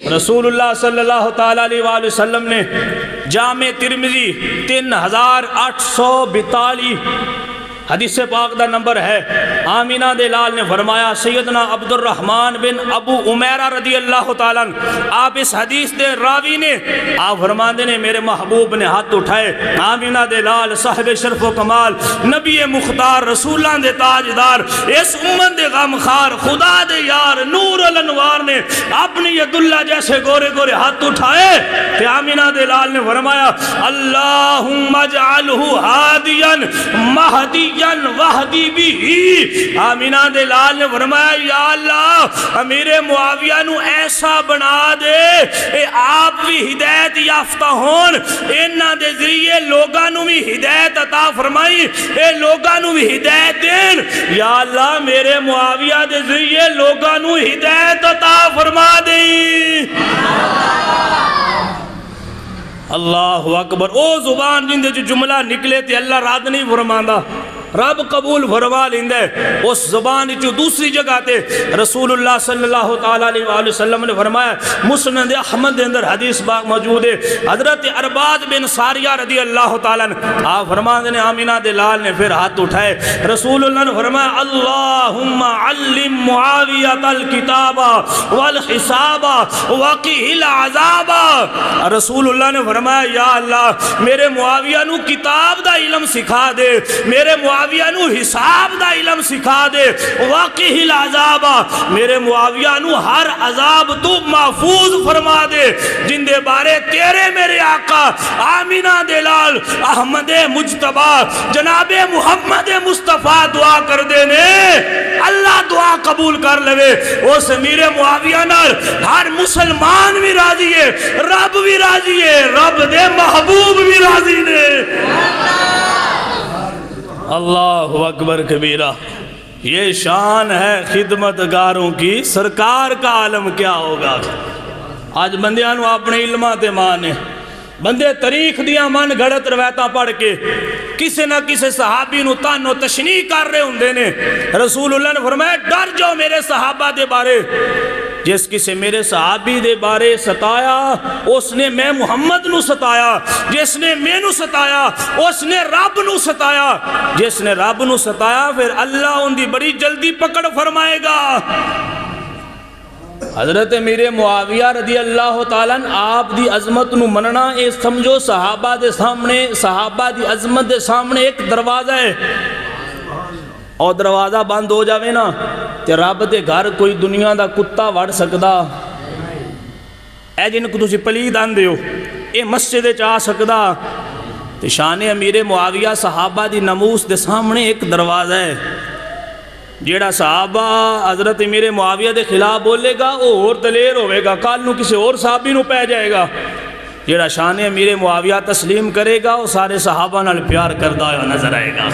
رسول اللہ صلی اللہ تعالیٰ علیہ وآلہ وسلم نے جامع ترمذی 3842 حدیث پاک دا نمبر ہے، آمینہ دے لال نے فرمایا سیدنا عبد الرحمن بن ابو عمیرہ رضی اللہ تعالیٰ آپ اس حدیث دے راوی نے آپ فرماندے نے میرے محبوب نے ہاتھ اٹھائے، آمینہ دے لال صاحب شرف و کمال نبی مختار رسولان دے تاجدار اس امت دے غمخار خدا دے یار نور الانوار نے اپنی ید اللہ جیسے گورے گورے ہاتھ اٹھائے کہ آمینہ دے لال نے فرمایا اللہم اجعلہ ہادیاً مہدی وحدی بھی آمینہ دے لال نے فرمایا یا اللہ امیر معاویہ نو ایسا بنا دے اے آپ بھی ہدایت یافتہ ہون انہاں دے ذریعے لوگاں نو بھی ہدایت عطا فرمائی اے لوگاں نو بھی ہدایت دین یا اللہ میرے معاویہ دے ذریعے لوگاں نو ہدایت عطا فرما دیں اللہ اکبر۔ او زبان جن دے جو جملہ نکلے تھے اللہ راد نہیں فرماندہ رب قبول فرما لیندے اس زبان جو دوسری جگہ تے رسول اللہ صلی اللہ تعالیٰ علیہ وآلہ وسلم نے فرمایا مسند احمد دے اندر حدیث باق موجود ہے حضرت ارباد بن ساریہ رضی اللہ تعالیٰ آپ فرماندے نے آمینہ دے لال نے پھر ہاتھ اٹھائے رسول اللہ نے فرمایا اللہم علم معاویت الکتاب والحساب وقیہ العذاب رسول اللہ نے فرمایا یا اللہ میرے معاویہ نو کتاب دا علم سکھا دے میرے معاویہ نو حساب دا علم سکھا دے واقعی العذاب میرے معاویہ نو ہر عذاب تو محفوظ فرما دے جن دے بارے تیرے میرے آقا آمینہ دلال احمد مجتبہ جناب محمد مصطفیٰ دعا کر دینے اللہ دعا قبول کر لے اس میرے معاویہ نال ہر مسلمان بھی راضی ہے رب بھی راضی ہے رب دے محبوب بھی راضی نے اللہ اکبر کبیرہ۔ یہ شان ہے خدمتگاروں کی سرکار کا عالم کیا ہوگا آج بندیاں نو اپنے علمات مانے بندے تاریخ دیا من گھڑت روایتاں پڑھ کے کسی نہ کسی صحابی نو تانو تشنیح کر رہے ہوں دینے رسول اللہ نے فرمایا ڈر جاؤ میرے صحابہ دے بارے جس کسی میرے صحابی دے بارے ستایا اس نے میں محمد نو ستایا جس نے میں نو ستایا اس نے رب نو ستایا جس نے رب نو ستایا پھر اللہ ان دی بڑی جلدی پکڑ فرمائے گا۔ حضرت میرے معاویہ رضی اللہ تعالیٰ آپ دی عظمت نو مننا اے سمجھو صحابہ دی عظمت دے سامنے ایک دروازہ ہے اور دروازہ بند ہو جاوے نا تے رب دے گھر کوئی دنیا دا کتا وڑ سکدا اے جن کو تسی پلید آندے ہو اے مسجد چاہ سکدا تے شان امیر معاویہ صحابہ دی نموس دے سامنے ایک دروازہ ہے جیڑا صحابہ حضرت امیر معاویہ دے خلاف بولے گا وہ اور دلیر ہوئے گا کال نو کسی اور صحابی نو پہ جائے گا جیڑا شان امیر معاویہ تسلیم کرے گا وہ سارے صحابہ نال پیار کردہ نظر آئے گا۔